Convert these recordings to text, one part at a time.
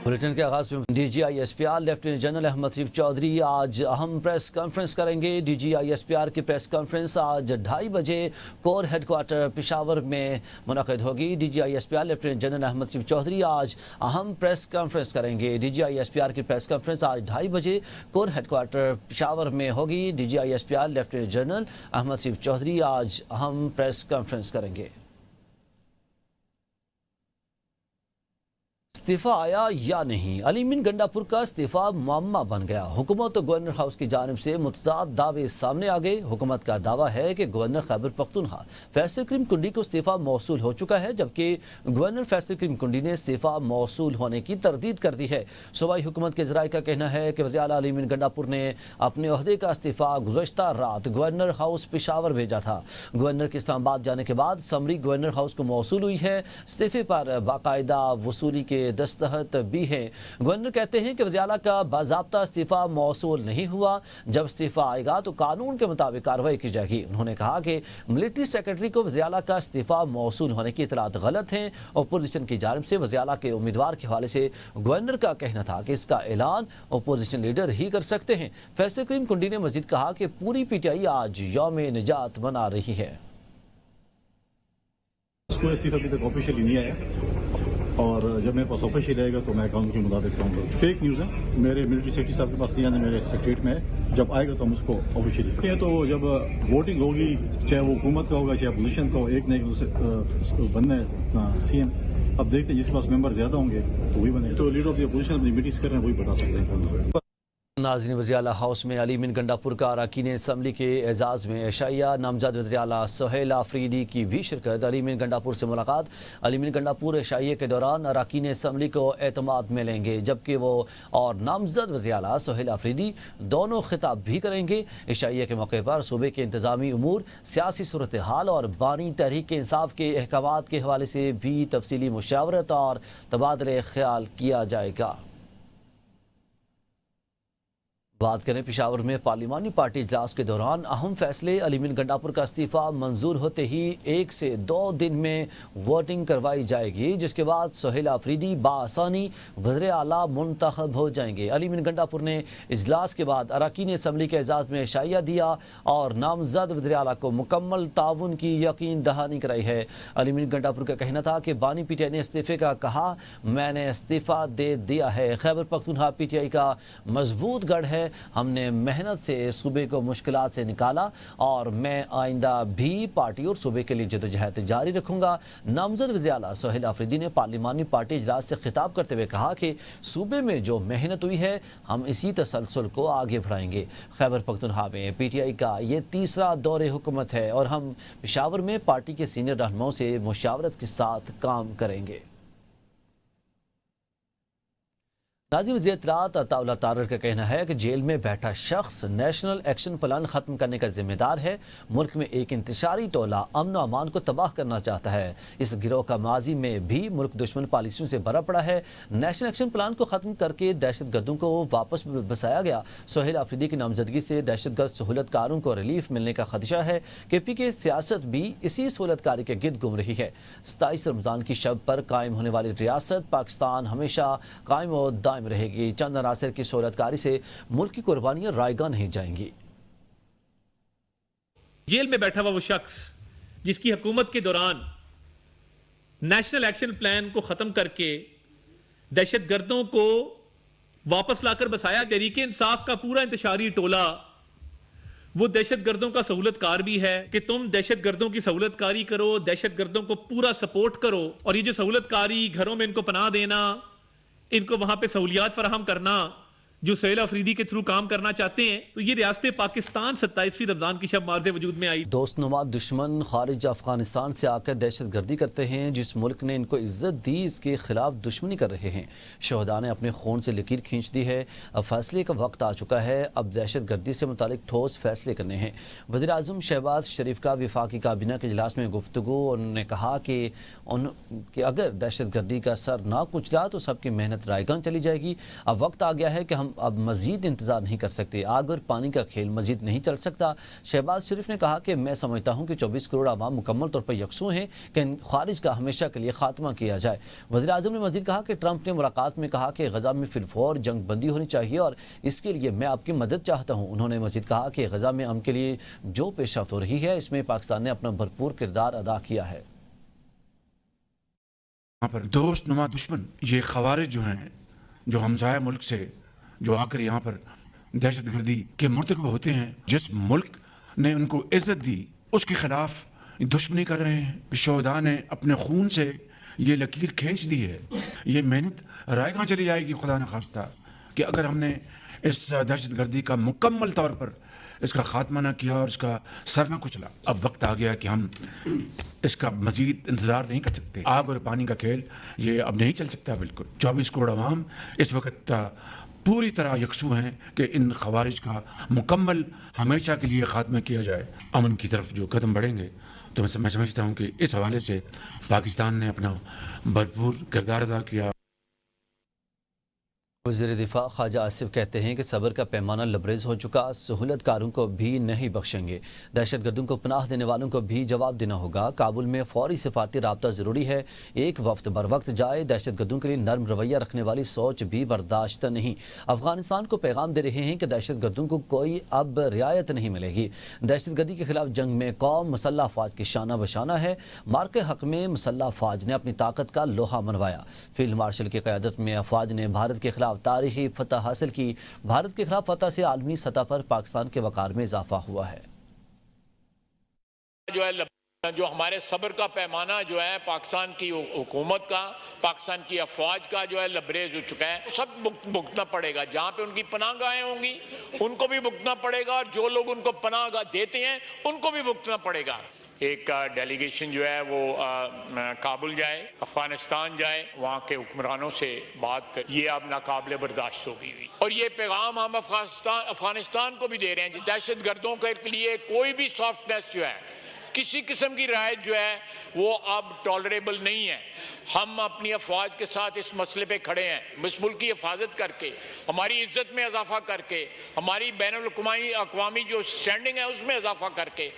Bulletin के आगाज में DGI-SPR lieutenant general Ahmed Rafiq Chaudhry आज अहम प्रेस कॉन्फ्रेंस करेंगे। DGI-SPR की प्रेस कॉन्फ्रेंस आज 2:30 बजे कोर हेडक्वार्टर पेशावर में मुनक़िद होगी। DGI-SPR lieutenant general Ahmed Rafiq Chaudhry आज अहम प्रेस कॉन्फ्रेंस करेंगे। DGI-SPR की प्रेस कॉन्फ्रेंस आज 2:30 बजे कोर हेडक्वार्टर पेशावर में होगी। DGI-SPR lieutenant general Ahmed Rafiq Chaudhry आज अहम प्रेस कॉन्फ्रेंस करेंगे। इस्तीफा आया या नहीं, अली मीन गंडापुर का इस्तीफा मुअम्मा बन गया। हुकूमत और गवर्नर हाउस की जानिब से मुतज़ाद दावे सामने आ गए। हुकूमत का दावा है कि गवर्नर खैबर पख्तूनख्वा फैसल करीम कुंडी को इस्तीफा मौसूल हो चुका है, जबकि गवर्नर फैसल करीम कुंडी ने इस्तीफा मौसूल होने की तरदीद कर दी है। सूबाई हुकूमत के ज़राए का कहना है कि वज़ीर आला अली मीन गंडापुर ने अपने ओहदे का इस्तीफा गुज़श्ता रात गवर्नर हाउस पेशावर भेजा था। गवर्नर के इस्लामाबाद जाने के बाद समरी गवर्नर हाउस को मौसूल हुई है। इस्तीफे पर बाकायदा वसूली के दस्तखत भी हैं। गवर्नर कहते हैं कि वज़ीर आला का बाज़ाब्ता इस्तीफा मौसूल नहीं हुआ। जब इस्तीफा आएगा तो कानून के मुताबिक कार्रवाई की जाएगी। उन्होंने कहा कि मिलिट्री सेक्रेटरी को वज़ीर आला का इस्तीफा मौसूल होने की इतलात गलत हैं। अपोजिशन की जानिब से वज़ीर आला के उम्मीदवार के हवाले से गवर्नर का कहना था कि इसका ऐलान अपोजिशन लीडर ही कर सकते हैं। फैसल करीम कुंडी ने मजीद कहा कि पूरी PTI आज यौम निजात मना रही है। इस्तीफा अभी तक ऑफिशियली नहीं आया और जब मेरे पास ऑफिशियल आएगा तो मैं कानून के मुताबिक कहूँगा। फेक न्यूज़ है, मेरे मिलिट्री सेक्रेटरी साहब के पास नहीं आने, मेरे सेक्रेटरीट में है। जब आएगा तो हम उसको ऑफिशियली तो जब वोटिंग होगी, चाहे वो हुकूमत का होगा चाहे अपोजिशन का हो, एक न एक दूसरे बनना है अपना CM। अब देखते हैं जिसके पास मेंबर ज्यादा होंगे तो वही बने। तो लीडर ऑफ द अपोजिशन अपनी मीटिंग्स कर रहे हैं, वही बता सकते हैं। नाज़रीन, वज़ीर आला हाउस में अली मीन गंडापुर का अरकान असम्बली के एजाज़ में एशाइया नामज़द वज़ीर आला सोहेल आफरीदी की भी शिरकत। अली मीन गंडापुर से मुलाकात। अली मीन गंडापुर एशाइया के दौरान अरकान असम्बली को एतमाद में लेंगे, जबकि वो और नामज़द वज़ीर आला सोहेल आफरीदी दोनों खिताब भी करेंगे। एशाइया के मौके पर सूबे के इंतज़ामी उमूर, सियासी सूरत हाल और बानी तहरीक इंसाफ के अहकामात के हवाले से भी तफसीली मुशावरत और तबादले ख्याल किया जाएगा। बात करें पेशावर में पार्लिमानी पार्टी इजलास के दौरान अहम फैसले। अली मीन गंडापुर का इस्तीफा मंजूर होते ही 1 से 2 दिन में वोटिंग करवाई जाएगी, जिसके बाद सोहेल आफरीदी बासानी वज़ीर आला मुंतखब हो जाएंगे। अली मीन गंडापुर ने इजलास के बाद अरकान असम्बली के एजाज़ में इशाया दिया और नामज़द वज़ीर आला को मुकम्मल ताउन की यकीन दहानी कराई है। अली मीन गंडापुर का कहना था कि बानी PTI ने इस्तीफे का कहा, मैंने इस्तीफा दे दिया है। खैबर पख्तूनख्वा PTI का मजबूत गढ़ है। हमने मेहनत से सूबे को मुश्किलात से निकाला और मैं आइंदा भी पार्टी और सूबे के लिए जदोजहद जारी रखूंगा। नामज़द वज़ीर आला सोहेल आफरीदी ने पार्लिमानी पार्टी इजलास से खिताब करते हुए कहा कि सूबे में जो मेहनत हुई है हम इसी तसलसल को आगे बढ़ाएंगे। खैबर पख्तूनख्वा में PTI का ये तीसरा दौरे हुकूमत है और हम पेशावर में पार्टी के सीनियर रहनुमाओं से मुशावरत के साथ काम करेंगे। नाज़िम वज़ीर इत्तलात अताउल्लाह तारर का कहना है कि जेल में बैठा शख्स नेशनल एक्शन प्लान ख़त्म करने का जिम्मेदार है। मुल्क में एक इंतशारी टोला अमन और अमान को तबाह करना चाहता है। इस गिरोह का माजी में भी मुल्क दुश्मन पॉलिसियों से भरा पड़ा है। नेशनल एक्शन प्लान को ख़त्म करके दहशत गर्दों को वापस बसाया गया। सोहेल आफरीदी की नामजदगी से दहशत गर्द सहूलतकारों को रिलीफ मिलने का खदशा है। KP की सियासत भी इसी सहूलतकारी के गिर्द घूम रही है। 27 रमज़ान की शब पर कायम होने वाली रियासत पाकिस्तान हमेशा कायम और दायम रहेगी। चंद अनासर की सहूलतकारी से मुल्क की कुर्बानियां रायगा नहीं जाएंगी। जेल में बैठा हुआ वो शख्स जिसकी हुकूमत के दौरान नेशनल एक्शन प्लान को खत्म करके दहशत गर्दों को वापस लाकर बसाया, तहरीके इंसाफ का पूरा इंतशारी टोला वो दहशत गर्दों का सहूलतकार भी है कि तुम दहशत गर्दों की सहूलतकारी करो, दहशत गर्दों को पूरा सपोर्ट करो। और ये जो सहूलतकारी, घरों में इनको पनाह देना, इनको वहां पे सहूलियात फराहम करना, जो सोहेल आफरीदी के थ्रू काम करना चाहते हैं, तो ये रियासत पाकिस्तान 27वीं रमजान की शब मार्ज़े वजूद में आई। दोस्तनुमा दुश्मन खारिज अफगानिस्तान से आकर दहशत गर्दी करते हैं। जिस मुल्क ने इनको इज्जत दी, इसके खिलाफ दुश्मनी कर रहे हैं। शहदा ने अपने खून से लकीर खींच दी है। अब फैसले का वक्त आ चुका है। अब दहशत गर्दी से मुतालिक ठोस फैसले करने हैं। वज़ीर आज़म शहबाज शरीफ का वफाकी काबीना के इजलास में गुफ्तगू। उन्होंने कहा कि अगर दहशत गर्दी का सर ना कुचला तो सबकी मेहनत रायगान चली जाएगी। अब वक्त आ गया है कि हम اب مزید انتظار نہیں کر سکتے. آگ اور پانی کا کھیل مزید نہیں چل سکتا. شہباز شریف نے کہا کہ میں سمجھتا ہوں کہ 24 کروڑ عوام مکمل طور پر یکسوں ہیں کہ خارج کا ہمیشہ کے لیے خاتمہ کیا جائے. وزیر اعظم نے مزید کہا کہ ٹرمپ نے ملاقات میں کہا کہ غزہ میں فی الفور جنگ بندی ہونی چاہیے اور اس کے لیے میں آپ کی مدد چاہتا ہوں. انہوں نے مزید کہا کہ غزہ میں امن کے لیے جو پیش رفت ہو رہی ہے اس میں پاکستان نے اپنا بھرپور کردار ادا کیا ہے. یہاں پر دوست نما دشمن یہ خوارج جو ہیں جو ہمسایہ ملک سے جو آ کر یہاں پر دہشت گردی کے مرتکب ہوتے ہیں، جس ملک نے ان کو عزت دی اس کے خلاف دشمنی کر رہے ہیں. شہداء نے اپنے خون سے یہ لکیر کھینچ دی ہے. یہ محنت رائے گاں چلی جائے گی خدا نخواستہ کہ اگر ہم نے اس دہشت گردی کا مکمل طور پر اس کا خاتمہ نہ کیا اور اس کا سر نہ کچلا. اب وقت آ گیا کہ ہم اس کا مزید انتظار نہیں کر سکتے. آگ اور پانی کا کھیل یہ اب نہیں چل سکتا. بالکل 24 کروڑ عوام اس وقت پوری طرح یکسو ہیں کہ ان خوارج کا مکمل ہمیشہ کے لیے خاتمہ کیا جائے. امن کی طرف جو قدم بڑھیں گے تو میں سمجھتا ہوں کہ اس حوالے سے پاکستان نے اپنا بھرپور کردار ادا کیا. وزیر دفاع خواجہ آصف کہتے ہیں کہ صبر کا پیمانہ لبریز ہو چکا. سہولت کاروں کو بھی نہیں بخشیں گے. دہشت گردوں کو پناہ دینے والوں کو بھی جواب دینا ہوگا. کابل میں فوری سفارتی رابطہ ضروری ہے. ایک وقت بر وقت جائے. دہشت گردوں کے لیے نرم رویہ رکھنے والی سوچ بھی برداشت نہیں. افغانستان کو پیغام دے رہے ہیں کہ دہشت گردوں کو کوئی اب رعایت نہیں ملے گی. دہشت گردی کے خلاف جنگ میں قوم مسلح افواج کی شانہ بشانہ ہے. مارکے حق میں مسلح افواج نے اپنی طاقت کا لوہا منوایا. فیلڈ مارشل کی قیادت میں افواج نے بھارت کے خلاف تاریخی فتح حاصل کی. بھارت کے خلاف فتح سے عالمی سطح پر پاکستان کے وقار میں اضافہ ہوا ہے. جو ہمارے صبر کا پیمانہ جو ہے پاکستان کی حکومت کا، پاکستان کی افواج کا جو ہے لبریز ہو چکا ہے. سب بھگتنا پڑے گا. جہاں پہ ان کی پناہ گاہیں ہوں گی ان کو بھی بھگتنا پڑے گا اور جو لوگ ان کو پناہ گاہ دیتے ہیں ان کو بھی بھگتنا پڑے گا. ایک ڈیلیگیشن جو ہے وہ کابل جائے، افغانستان جائے، وہاں کے حکمرانوں سے بات کر. یہ اب ناقابل برداشت ہو گئی. اور یہ پیغام ہم افغانستان کو بھی دے رہے ہیں. دہشت گردوں کے لیے کوئی بھی سافٹنیس جو ہے، کسی قسم کی رعایت جو ہے وہ اب ٹالریبل نہیں ہے. ہم اپنی افواج کے ساتھ اس مسئلے پہ کھڑے ہیں. اس ملک کی حفاظت کر کے، ہماری عزت میں اضافہ کر کے، ہماری بین الاقوامی جو سٹینڈنگ ہے اس میں اضافہ کر کے.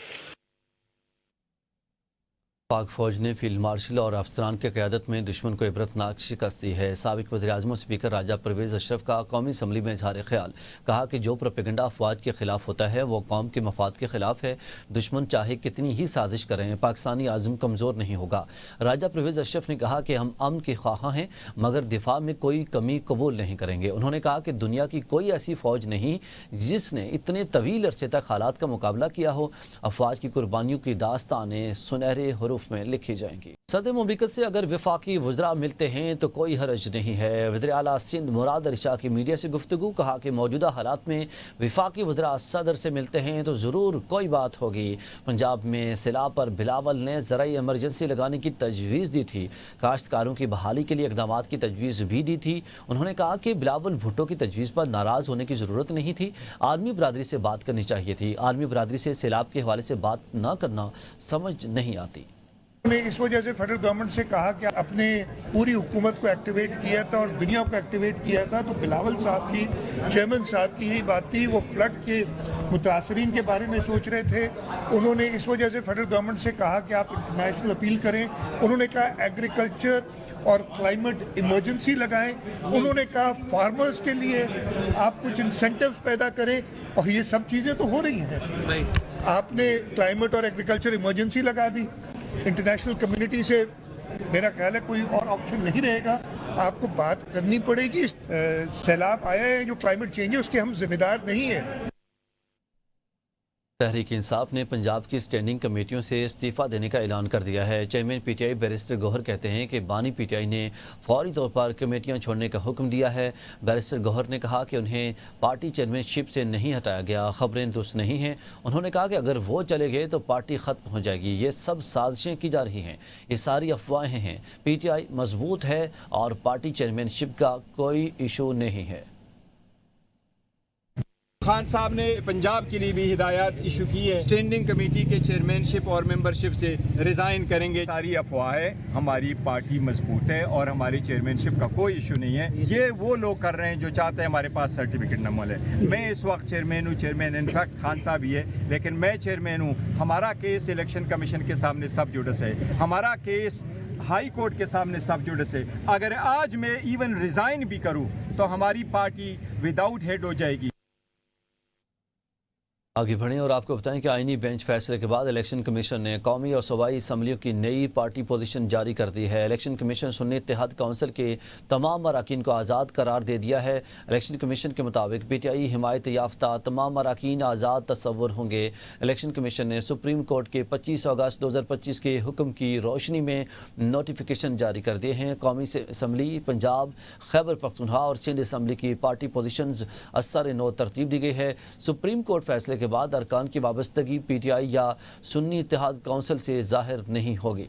پاک فوج نے فیلڈ مارشل اور افسران کی قیادت میں دشمن کو عبرتناک شکست دی ہے. سابق وزیر اعظم و اسپیکر راجہ پرویز اشرف کا قومی اسمبلی میں اظہار خیال. کہا کہ جو پروپیگنڈا افواج کے خلاف ہوتا ہے وہ قوم کے مفاد کے خلاف ہے. دشمن چاہے کتنی ہی سازش کریں، پاکستانی عزم کمزور نہیں ہوگا. راجہ پرویز اشرف نے کہا کہ ہم امن کے خواہاں ہیں مگر دفاع میں کوئی کمی قبول نہیں کریں گے. انہوں نے کہا کہ دنیا کی کوئی ایسی فوج نہیں جس نے اتنے طویل عرصے تک حالات کا مقابلہ کیا ہو. افواج کی قربانیوں کی داستانیں سنہرے حروف میں لکھی جائیں گی. صدر مملکت سے اگر وفاقی وزراء ملتے ہیں تو کوئی حرج نہیں ہے. وزیر اعلیٰ سندھ مراد علی شاہ کی میڈیا سے گفتگو. کہا کہ موجودہ حالات میں وفاقی وزراء صدر سے ملتے ہیں تو ضرور کوئی بات ہوگی. پنجاب میں سیلاب پر بلاول نے زرعی ایمرجنسی لگانے کی تجویز دی تھی. کاشتکاروں کی بحالی کے لیے اقدامات کی تجویز بھی دی تھی. انہوں نے کہا کہ بلاول بھٹو کی تجویز پر ناراض ہونے کی ضرورت نہیں تھی. عالمی برادری سے بات کرنی چاہیے تھی. عالمی برادری سے سیلاب کے حوالے سے بات نہ کرنا سمجھ نہیں آتی. نے اس وجہ سے فیڈرل گورنمنٹ سے کہا کہ اپنے پوری حکومت کو ایکٹیویٹ کیا تھا اور دنیا کو ایکٹیویٹ کیا تھا. تو بلاول صاحب کی، چیئرمین صاحب کی یہی بات تھی. وہ فلڈ کے متاثرین کے بارے میں سوچ رہے تھے. انہوں نے اس وجہ سے فیڈرل گورنمنٹ سے کہا کہ آپ انٹرنیشنل اپیل کریں. انہوں نے کہا ایگریکلچر اور کلائمیٹ ایمرجنسی لگائیں. انہوں نے کہا فارمرز کے لیے آپ کچھ انسینٹیوز پیدا کریں. اور یہ سب چیزیں تو ہو رہی ہیں. آپ نے کلائمیٹ اور ایگریکلچر ایمرجنسی لگا دی. انٹرنیشنل کمیونٹی سے میرا خیال ہے کوئی اور آپشن نہیں رہے گا. آپ کو بات کرنی پڑے گی. سیلاب آیا ہے جو کلائمیٹ چینج ہے اس کے ہم ذمہ دار نہیں ہیں. تحریک انصاف نے پنجاب کی اسٹینڈنگ کمیٹیوں سے استعفیٰ دینے کا اعلان کر دیا ہے. Chairman PTI barrister Gohar کہتے ہیں کہ بانی پی ٹی آئی نے فوری طور پر کمیٹیاں چھوڑنے کا حکم دیا ہے. بیرسٹر گوہر نے کہا کہ انہیں پارٹی چیئرمین شپ سے نہیں ہٹایا گیا. خبریں درست نہیں ہیں. انہوں نے کہا کہ اگر وہ چلے گئے تو پارٹی ختم ہو جائے گی. یہ سب سازشیں کی جا رہی ہیں. یہ ساری افواہیں ہیں. پی ٹی آئی مضبوط ہے اور پارٹی چیئرمین شپ کا کوئی ایشو نہیں ہے. खान साहब ने पंजाब के लिए भी हिदायत इशू की है, स्टैंडिंग कमेटी के चेयरमैनशिप और मेंबरशिप से रिजाइन करेंगे। सारी अफवाह है, हमारी पार्टी मजबूत है और हमारी चेयरमैनशिप का कोई इशू नहीं है। ये वो लोग कर रहे हैं जो चाहते हैं हमारे पास सर्टिफिकेट न मिले। मैं इस वक्त चेयरमैन हूँ, चेयरमैन इनफैक्ट खान साहब ही है, लेकिन मैं चेयरमैन हूँ। हमारा केस इलेक्शन कमीशन के सामने सब जुडिस है, हमारा केस हाई कोर्ट के सामने सब जुडिस है। अगर आज मैं इवन रिजाइन भी करूँ तो हमारी पार्टी विदाउट हेड हो जाएगी। आगे बढ़ें और आपको बताएं कि आईनी बेंच फैसले के बाद इलेक्शन कमीशन ने कौमी और सूबाई असम्बलियों की नई पार्टी पोजीशन जारी कर दी है। इलेक्शन कमीशन सुन्नी इत्तेहाद काउंसिल के तमाम अरकान को आज़ाद करार दे दिया है। इलेक्शन कमीशन के मुताबिक PTI हिमायत याफ्ता तमाम अरकान आज़ाद तस्वुर होंगे। इलेक्शन कमीशन ने सुप्रीम कोर्ट के 25 अगस्त 2025 के हुक्म की रोशनी में नोटिफिकेशन जारी कर दिए हैं। कौमी असम्बली, पंजाब, खैबर पख्तूनख्वा और सिंध असम्बली की पार्टी पोजीशंस असर नो तरतीब दी गई है। सुप्रीम कोर्ट फैसले के बाद अरकान की वाबस्तगी PTI या सुन्नी इत्तेहाद काउंसिल से जाहिर नहीं होगी।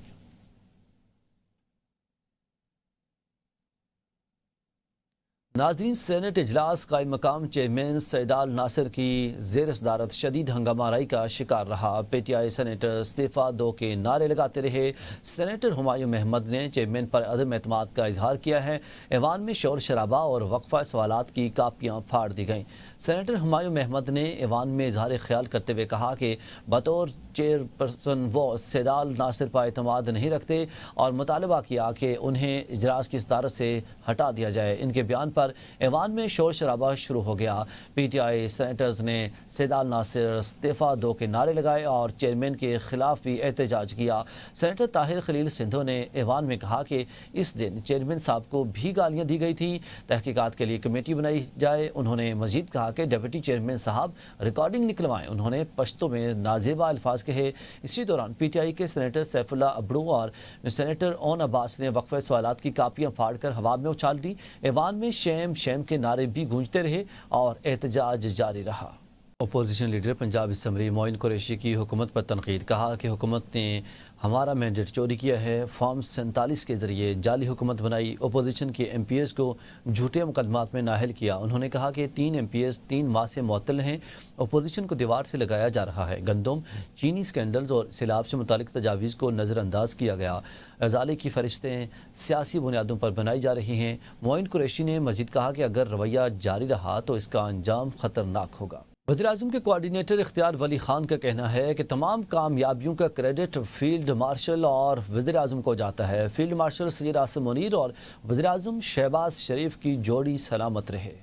नाज़रीन, सेनेट इजलास कायम मकाम चेयरमैन सैदाल नासिर की ज़ेर सदारत शदीद हंगामाराई का शिकार रहा। PTI सेनेटर इस्तीफ़ा दो के नारे लगाते रहे। सेनेटर हुमायूं महमद ने चेयरमैन पर अदम एतमाद का इजहार किया है। ऐवान में शोर शराबा और वक्फा सवालात की कापियाँ फाड़ दी गईं। सेनेटर हुमायूं महमद ने ऐवान में इजहार ख्याल करते हुए कहा कि बतौर चेयरपर्सन वो सैदाल नासिर पर एतमाद नहीं रखते और मुतालबा किया कि उन्हें इजलास की सदारत से हटा दिया जाए। इनके बयान पर ऐवान में शोर शराबा शुरू हो गया। PTI सेनेटर्स ने सैदाल नासिर इस्तीफ़ा दो के नारे लगाए और चेयरमैन के खिलाफ भी एहतजाज किया। सेनेटर ताहिर खलील सिंधु ने ऐवान में कहा कि इस दिन चेयरमैन साहब को भी गालियाँ दी गई थी। तहकीकात के लिए कमेटी बनाई जाए। उन्होंने मजीद कहा कि डिप्टी चेयरमैन साहब रिकॉर्डिंग निकलवाएं। उन्होंने पश्तो में नाजेबा अल्फाज कहे। इसी दौरान PTI के सेनेटर सैफुल्ला अबड़ू और सेनेटर ओन अब्बास ने वक्फे सवालात की कापियाँ फाड़ कर हवा में उछाल दी। ऐवान में शेम के नारे भी गूंजते रहे और एहतजाज जारी रहा। Opposition leader Punjab assembly Moin Qureshi की हुकूमत पर तनकीद, कहा कि हुकूमत ने हमारा मैंडेट चोरी किया है, फॉर्म 47 के जरिए जाली हुकूमत बनाई, अपोजिशन के MPs को झूठे मुकदमात में नाहल किया। उन्होंने कहा कि 3 MPs 3 माह से मुअत्तल हैं। अपोजिशन को दीवार से लगाया जा रहा है। गंदम चीनी स्कैंडल्स और सैलाब से मुतालिक तजावीज़ को नज़रअंदाज किया गया। अजाले की फरिश्तें सियासी बुनियादों पर बनाई जा रही हैं। मोइन कुरैशी ने मजीद कहा कि अगर रवैया जारी रहा तो इसका अंजाम ख़तरनाक होगा। वज़ीर-ए-आज़म के कोऑर्डिनेटर इख्तियार वली खान का कहना है कि तमाम कामयाबियों का क्रेडिट फील्ड मार्शल और वज़ीर-ए-आज़म को जाता है। फील्ड मार्शल सैयद आसिम मुनीर और वज़ीर-ए-आज़म शहबाज शरीफ की जोड़ी सलामत रहे।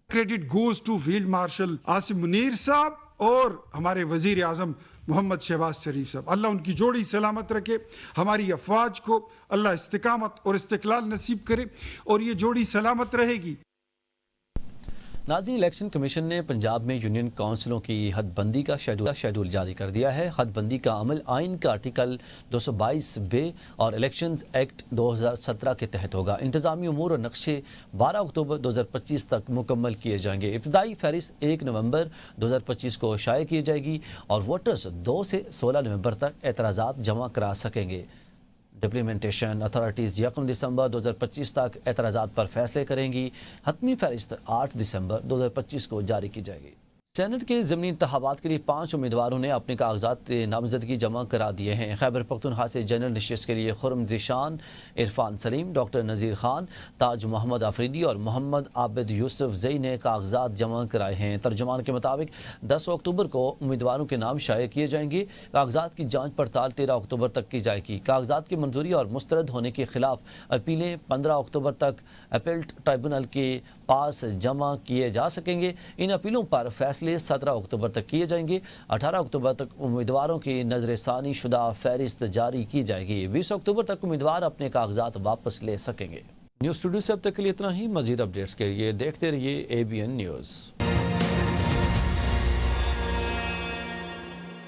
Credit goes to field marshal Asim Munir साहब और हमारे वज़ीर आज़म मोहम्मद शहबाज शरीफ साहब। अल्लाह उनकी जोड़ी सलामत रखे, हमारी अफवाज को अल्लाह इस्तिकामत और इस्तिकलाल नसीब करे और ये जोड़ी सलामत रहेगी। नाज़रीन, इलेक्शन कमीशन ने पंजाब में यूनियन काउंसिलों की हदबंदी का शेड्यूल जारी कर दिया है। हदबंदी का अमल आइन का आर्टिकल 222B और इलेक्शन एक्ट 2017 के तहत होगा। इंतजामी उमूर और नक्शे 12 अक्टूबर 2025 तक मुकम्मल किए जाएंगे। इब्तदाई फहरिस्त 1 नवंबर 2025 को शाये की जाएगी और वोटर्स 2 से 16 नवंबर तक एतराज़ात जमा करा सकेंगे। डिप्लीमेंटेशन अथॉरिटीज़ 1 दिसंबर 2025 तक एतराज़ात पर फैसले करेंगी। हतमी फहरिस्त 8 दिसंबर 2025 को जारी की जाएगी। सेनेट के ज़मीनी इंतखाबात के लिए 5 उम्मीदवारों ने अपने कागजात नामजदगी जमा करा दिए हैं। खैबर पख्तूनख्वा से जनरल नशिस्त के लिए खुर्रम ज़ीशान, इरफान सलीम, डॉक्टर नज़ीर खान, ताज मोहम्मद आफरीदी और मोहम्मद आबिद यूसुफ ज़ई ने कागजात जमा कराए हैं। तर्जुमान के मुताबिक 10 अक्टूबर को उम्मीदवारों के नाम शाये किए जाएंगे। कागजात की जाँच पड़ताल 13 अक्टूबर तक की जाएगी। कागजात की मंजूरी और मुस्तरद होने के खिलाफ अपीलें 15 अक्टूबर तक अपील ट्राइब्यूनल के पास जमा किए जा सकेंगे। इन अपीलों पर फैसले 17 अक्टूबर तक किए जाएंगे। 18 अक्टूबर तक उम्मीदवारों की नजरसानी शुदा फहरिस्त जारी की जाएगी। 20 अक्टूबर तक उम्मीदवार अपने कागजात वापस ले सकेंगे। न्यूज़ स्टूडियो से अब तक के लिए इतना ही। मजीद अपडेट्स के लिए देखते रहिए ABN न्यूज़।